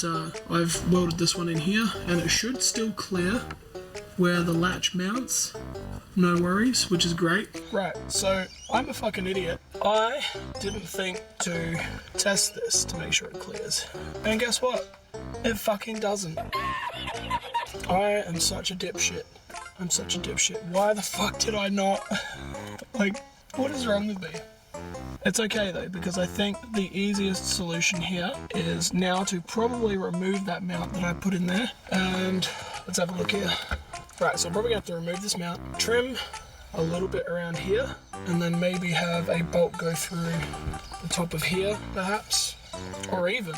but I've welded this one in here, and it should still clear where the latch mounts. No worries, which is great. Right, so I'm a fucking idiot. I didn't think to test this to make sure it clears. And guess what? It fucking doesn't. I am such a dipshit. I'm such a dipshit. Why the fuck did I not? Like, what is wrong with me? It's okay though, because I think the easiest solution here is now to probably remove that mount that I put in there. And let's have a look here. Right, so I'm probably going to have to remove this mount, trim a little bit around here, and then maybe have a bolt go through the top of here, perhaps. Or even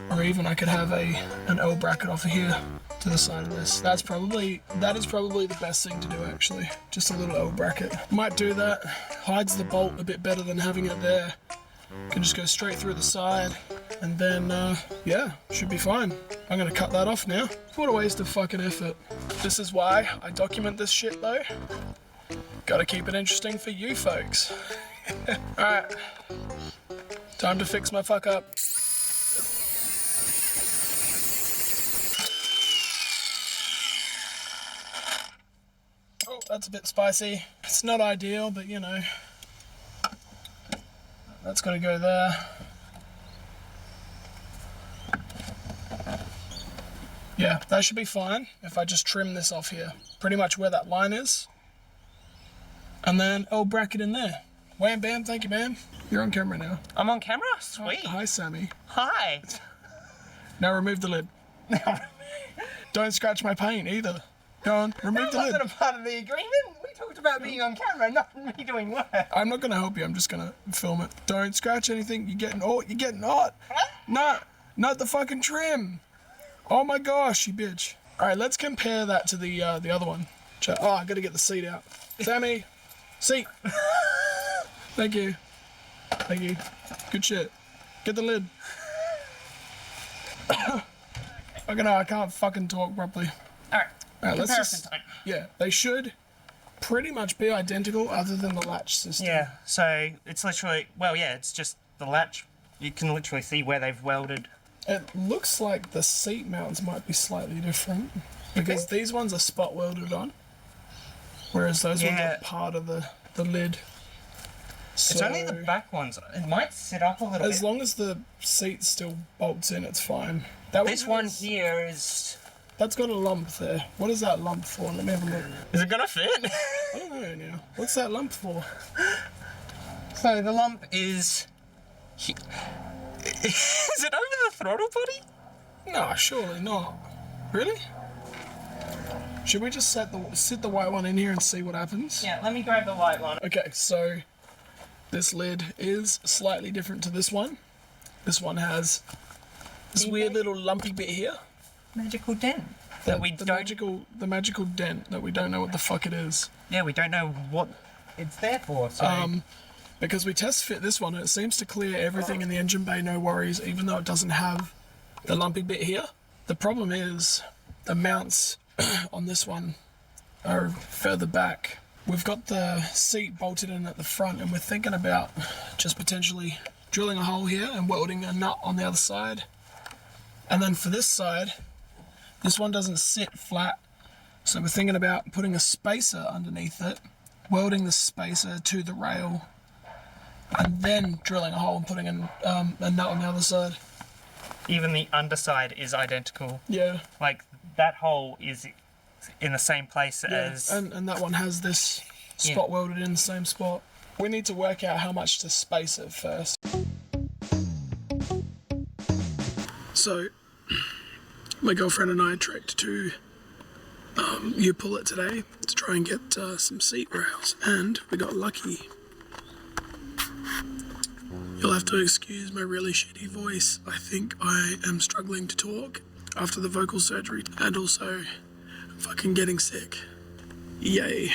I could have an L bracket off of here to the side of this. That is probably the best thing to do, actually. Just a little L bracket. Might do that. Hides the bolt a bit better than having it there. Can just go straight through the side, and then yeah, should be fine. I'm gonna cut that off now. What a waste of fucking effort. This is why I document this shit though. Gotta keep it interesting for you folks. Alright, time to fix my fuck up. Oh, that's a bit spicy. It's not ideal, but you know, that's gotta go there. Yeah, that should be fine if I just trim this off here. Pretty much where that line is. And then I'll bracket in there. Wham bam, thank you ma'am. You're on camera now. I'm on camera? Sweet. Hi Sammy. Hi. Now remove the lid. Don't scratch my paint either. Go on, remove the lid. That wasn't a part of the agreement. We talked about being on camera, not me doing work. I'm not gonna help you, I'm just gonna film it. Don't scratch anything, you're getting hot. No, not the fucking trim. Oh my gosh, you bitch. All right, let's compare that to the other one. Oh, I gotta get the seat out. Sammy, seat. Thank you. Thank you. Good shit. Get the lid. Okay, no, I can't fucking talk properly. All right, let's time. Yeah, they should pretty much be identical other than the latch system. Yeah, so it's literally, well, yeah, it's just the latch. You can literally see where they've welded. It looks like the seat mounts might be slightly different because these ones are spot welded on, whereas those ones are part of the lid. So it's only the back ones. It might sit up a little bit. As long as the seat still bolts in, it's fine. This one here is... That's got a lump there. What is that lump for? Let me have a look. Is it gonna fit? I don't know now. What's that lump for? So the lump is... Is it over the throttle body? No, surely not. Really? Should we just sit the white one in here and see what happens? Yeah, let me grab the white one. Okay, so this lid is slightly different to this one. This one has this weird little lumpy bit here. Magical dent. The magical dent that we don't know what the fuck it is. Yeah, we don't know what it's there for. So. Because we test fit this one and it seems to clear everything in the engine bay, no worries, even though it doesn't have the lumpy bit here. The problem is the mounts on this one are further back. We've got the seat bolted in at the front and we're thinking about just potentially drilling a hole here and welding a nut on the other side. And then for this side, this one doesn't sit flat, so we're thinking about putting a spacer underneath it, welding the spacer to the rail, and then drilling a hole and putting a nut on the other side. Even the underside is identical. Yeah. Like, that hole is in the same place as... And that one has this spot welded in the same spot. We need to work out how much to space it first. So, my girlfriend and I trekked to U-Pull-It today to try and get some seat rails, and we got lucky. You'll have to excuse my really shitty voice. I think I am struggling to talk after the vocal surgery, and also I'm fucking getting sick. Yay.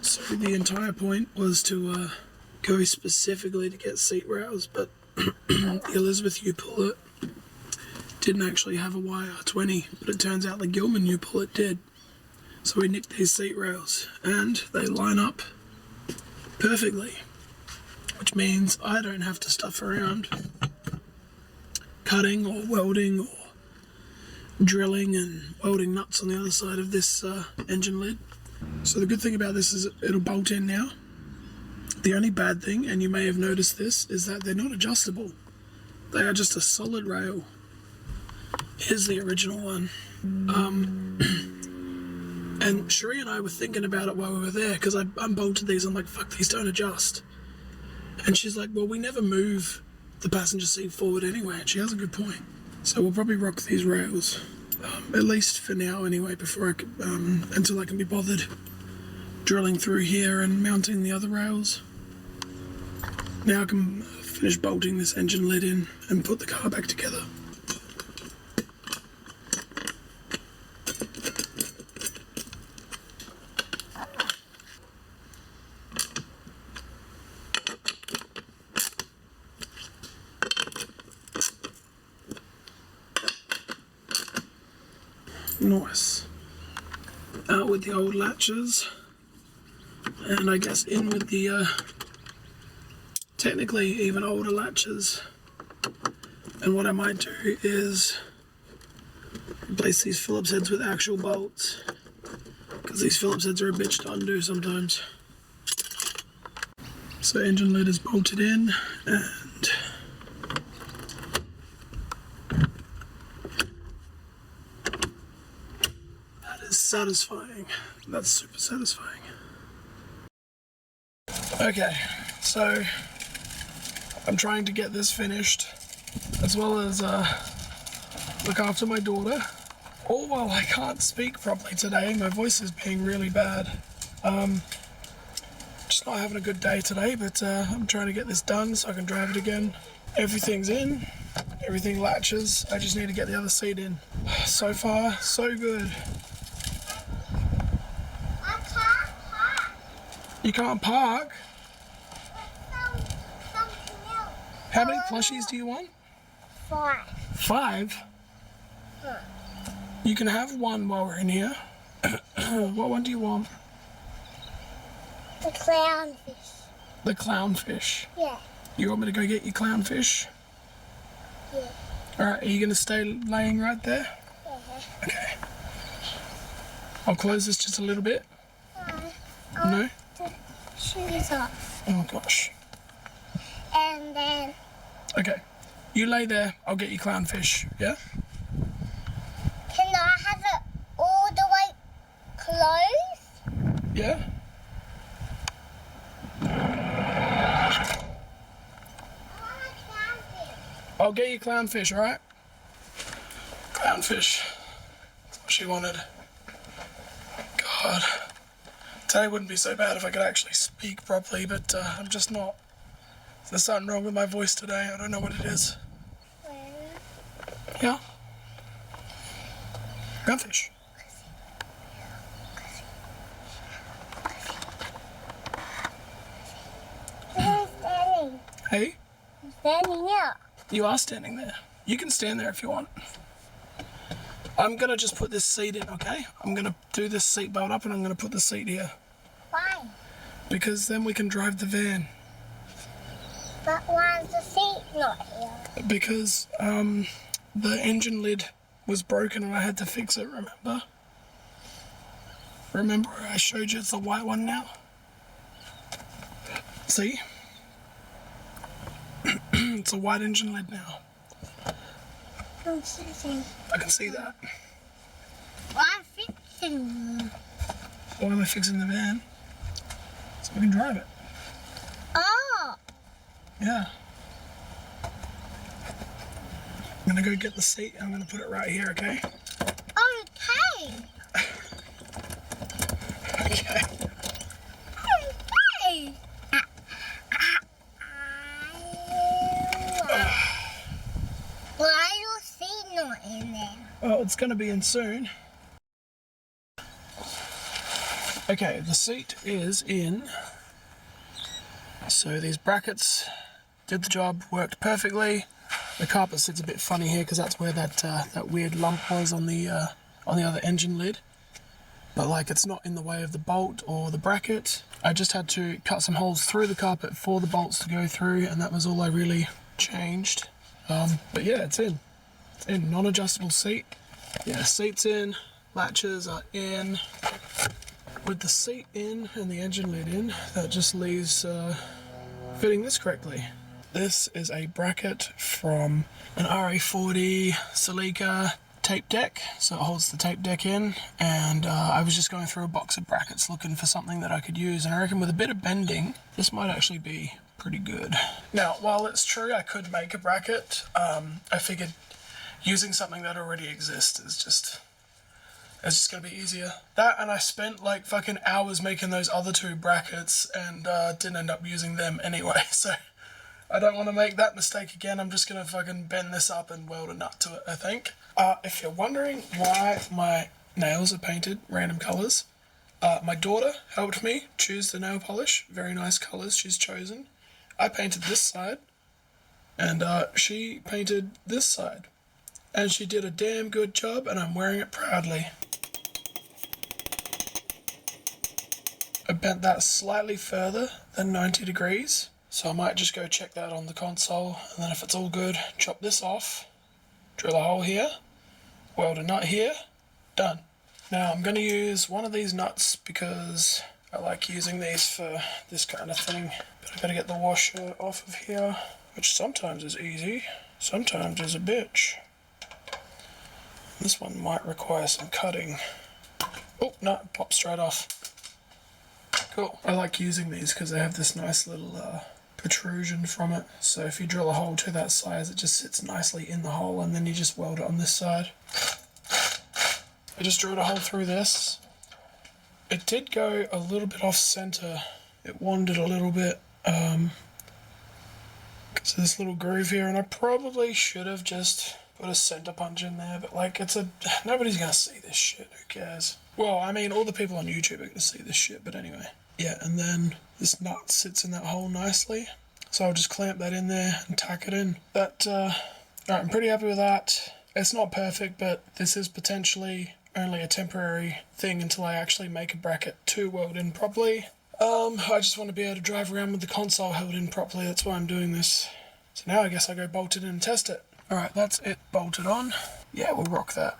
So the entire point was to go specifically to get seat rails, but the Elizabeth U-Pull-It didn't actually have a YR20, but it turns out the Gilman U-Pull-It did. So we nicked these seat rails, and they line up perfectly, which means I don't have to stuff around cutting or welding or drilling and welding nuts on the other side of this engine lid. So the good thing about this is it'll bolt in now. The only bad thing, and you may have noticed this, is that they're not adjustable. They are just a solid rail. Here's the original one. And Cherie and I were thinking about it while we were there, because I unbolted these. I'm like, fuck, these don't adjust. And she's like, well, we never move the passenger seat forward anyway. And she has a good point. So we'll probably rock these rails, at least for now anyway, before until I can be bothered drilling through here and mounting the other rails. Now I can finish bolting this engine lid in and put the car back together. Nice. Out with the old latches, and I guess in with the technically even older latches. And what I might do is replace these Phillips heads with actual bolts, because these Phillips heads are a bitch to undo sometimes. So engine lid is bolted in, and that is satisfying. That's super satisfying. Okay, so I'm trying to get this finished, as well as look after my daughter. All while I can't speak properly today. My voice is being really bad. Just not having a good day today, but I'm trying to get this done so I can drive it again. Everything's in, everything latches. I just need to get the other seat in. So far, so good. I can't park. You can't park? Something else. How many plushies do you want? 5. 5? You can have one while we're in here. What one do you want? The clownfish. The clownfish. Yeah. You want me to go get your clownfish? Yeah. Alright, are you going to stay laying right there? Yeah. Okay. I'll close this just a little bit. No? The shoes off. Oh gosh. And then Okay. You lay there, I'll get your clownfish, yeah? can I have it all the way closed? Yeah? I want a clownfish. I'll get you clownfish, alright? Clownfish. That's what she wanted. God. Today wouldn't be so bad if I could actually speak properly, but I'm just not. There's something wrong with my voice today. I don't know what it is. Yeah? Clownfish. I'm standing. Hey? I'm standing here. You are standing there. You can stand there if you want. I'm gonna just put this seat in, okay? I'm gonna do this seat belt up and I'm gonna put the seat here. Why? Because then we can drive the van. But why is the seat not here? Because the engine lid was broken and I had to fix it, remember? Remember I showed you it's the white one now? See? It's a white engine lid now. I'm sitting. I can see that. I'm fixing. Why am I fixing the van? So we can drive it. Oh. Yeah. I'm gonna go get the seat and I'm gonna put it right here, okay? Okay. Okay. Okay. Why is your seat not in there? Well, it's gonna be in soon. Okay, the seat is in. So these brackets did the job, worked perfectly. The carpet sits a bit funny here because that's where that weird lump was on the other engine lid. But like it's not in the way of the bolt or the bracket. I just had to cut some holes through the carpet for the bolts to go through, and that was all I really changed. But yeah, it's in. It's in. Non-adjustable seat. Yeah, seat's in. Latches are in. With the seat in and the engine lid in, that just leaves fitting this correctly. This is a bracket from an RA40 Celica tape deck, so it holds the tape deck in, and I was just going through a box of brackets looking for something that I could use, and I reckon with a bit of bending, this might actually be pretty good. Now, while it's true I could make a bracket, I figured using something that already exists is just... it's just gonna be easier. That, and I spent like fucking hours making those other two brackets and didn't end up using them anyway, so I don't want to make that mistake again. I'm just gonna fucking bend this up and weld a nut to it, I think. If you're wondering why my nails are painted random colours, my daughter helped me choose the nail polish. Very nice colours she's chosen. I painted this side, and she painted this side. And she did a damn good job, and I'm wearing it proudly. I bent that slightly further than 90 degrees, so I might just go check that on the console, and then if it's all good, chop this off, drill a hole here, weld a nut here, done. Now I'm going to use one of these nuts because I like using these for this kind of thing, but I've got to get the washer off of here, which sometimes is easy, sometimes is a bitch. This one might require some cutting. Oh, no, it pops straight off. Cool. I like using these because they have this nice little protrusion from it. So if you drill a hole to that size, it just sits nicely in the hole, and then you just weld it on this side. I just drilled a hole through this. It did go a little bit off center. It wandered a little bit. So this little groove here, and I probably should have just put a center punch in there, but like nobody's gonna see this shit, who cares? Well, I mean, all the people on YouTube are gonna see this shit, but anyway. Yeah, and then this nut sits in that hole nicely, so I'll just clamp that in there and tack it in. Alright, I'm pretty happy with that. It's not perfect, but this is potentially only a temporary thing until I actually make a bracket to weld in properly. I just want to be able to drive around with the console held in properly, that's why I'm doing this. So now I guess I go bolt it in and test it. Alright, that's it bolted on. Yeah, we'll rock that.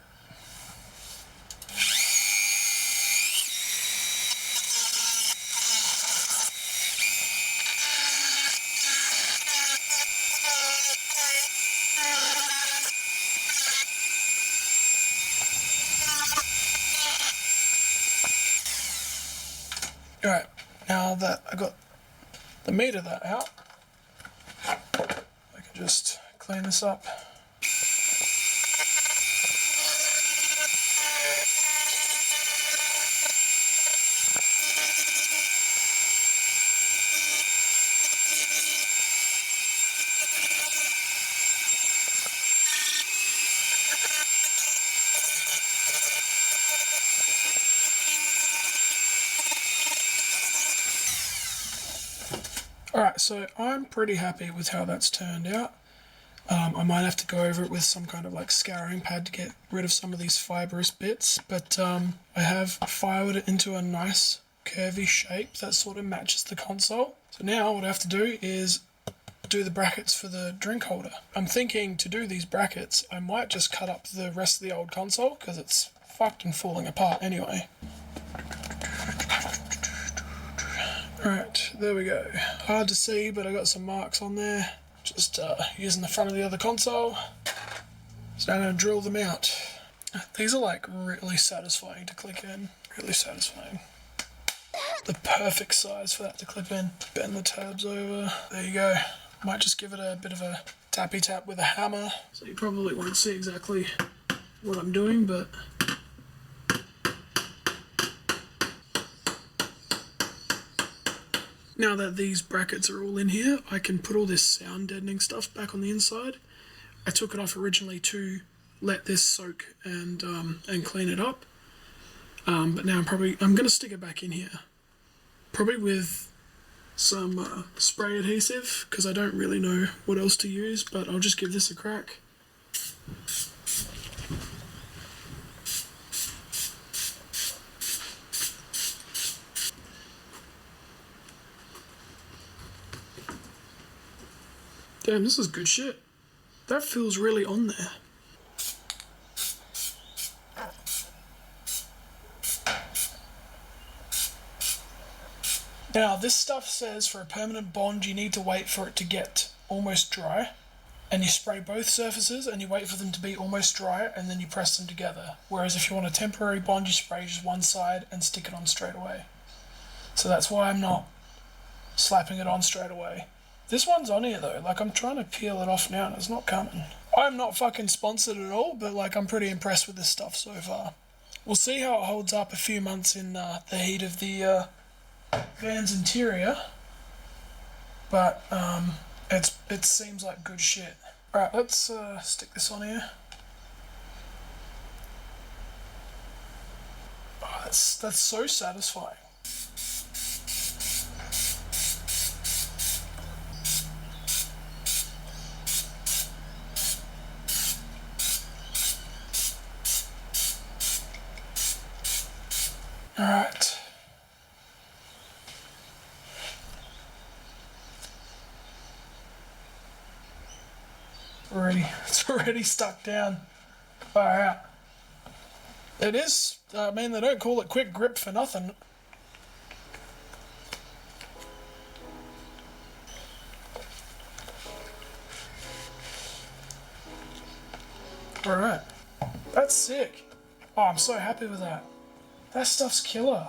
Alright, now that I got the meat of that out, I can just clean this up. Alright, so I'm pretty happy with how that's turned out. I might have to go over it with some kind of like scouring pad to get rid of some of these fibrous bits, but I have filed it into a nice curvy shape that sort of matches the console. So now what I have to do is do the brackets for the drink holder. I'm thinking to do these brackets, I might just cut up the rest of the old console because it's fucked and falling apart anyway. Alright, there we go. Hard to see, but I got some marks on there. Just using the front of the other console. So now I'm going to drill them out. These are like really satisfying to click in. Really satisfying. The perfect size for that to clip in. Bend the tabs over. There you go. Might just give it a bit of a tappy tap with a hammer. So you probably won't see exactly what I'm doing, but now that these brackets are all in here, I can put all this sound deadening stuff back on the inside. I took it off originally to let this soak and clean it up. But now I'm gonna stick it back in here. Probably with some spray adhesive, because I don't really know what else to use, but I'll just give this a crack. Damn, this is good shit. That feels really on there. Now, this stuff says for a permanent bond, you need to wait for it to get almost dry. And you spray both surfaces and you wait for them to be almost dry and then you press them together. Whereas if you want a temporary bond, you spray just one side and stick it on straight away. So that's why I'm not slapping it on straight away. This one's on here though, like I'm trying to peel it off now and it's not coming. I'm not fucking sponsored at all, but like I'm pretty impressed with this stuff so far. We'll see how it holds up a few months in the heat of the van's interior. But it seems like good shit. Alright, let's stick this on here. Oh, that's so satisfying. Alright. It's already stuck down. Alright. It is, I mean, they don't call it quick grip for nothing. Alright. That's sick. Oh, I'm so happy with that. That stuff's killer.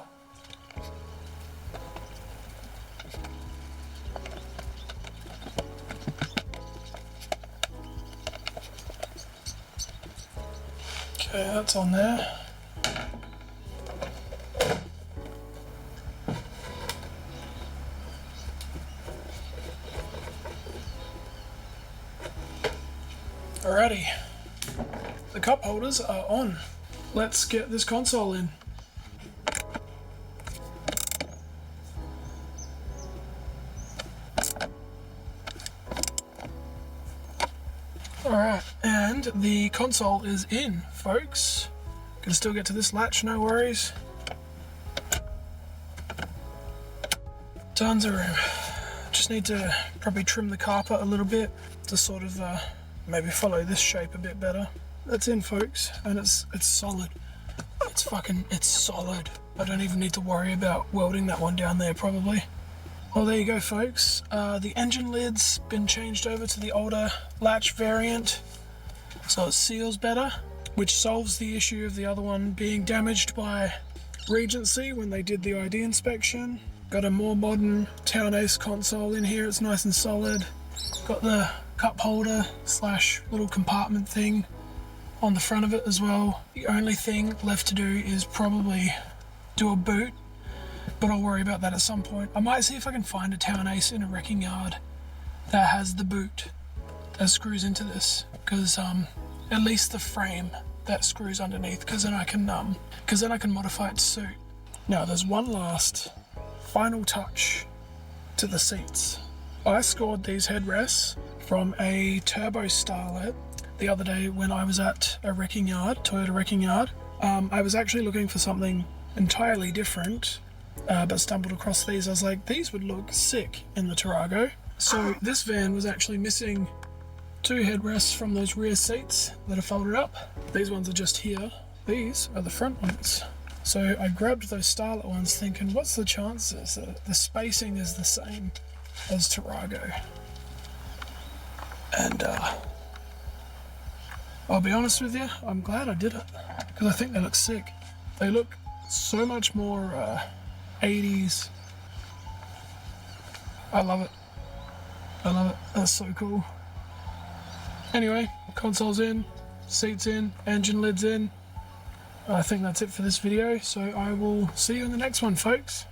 Okay, that's on there. Alrighty. The cup holders are on. Let's get this console in. Alright, and the console is in, folks. Can still get to this latch, no worries. Tons of room. Just need to probably trim the carpet a little bit to sort of maybe follow this shape a bit better. That's in, folks, and it's solid. It's solid. I don't even need to worry about welding that one down there, probably. Well, there you go, folks. The engine lid's been changed over to the older latch variant, so it seals better, which solves the issue of the other one being damaged by Regency when they did the ID inspection. Got a more modern Town Ace console in here, it's nice and solid. Got the cup holder slash little compartment thing on the front of it as well. The only thing left to do is probably do a boot, but I'll worry about that at some point. I might see if I can find a Town Ace in a wrecking yard that has the boot that screws into this, because at least the frame that screws underneath, because then I can modify it to suit. Now there's one last final touch to the seats. I scored these headrests from a Turbo Starlet the other day when I was at a wrecking yard, Toyota wrecking yard. I was actually looking for something entirely different, but stumbled across these. I was like, these would look sick in the Tarago. So this van was actually missing two headrests from those rear seats that are folded up. These ones are just here. These are the front ones. So I grabbed those Starlet ones thinking, what's the chances that the spacing is the same as Tarago? And I'll be honest with you, I'm glad I did it, because I think they look sick. They look so much more 80s. I love it. I love it. That's so cool. Anyway, console's in, seats in, engine lid's in. I think that's it for this video, so I will see you in the next one, folks.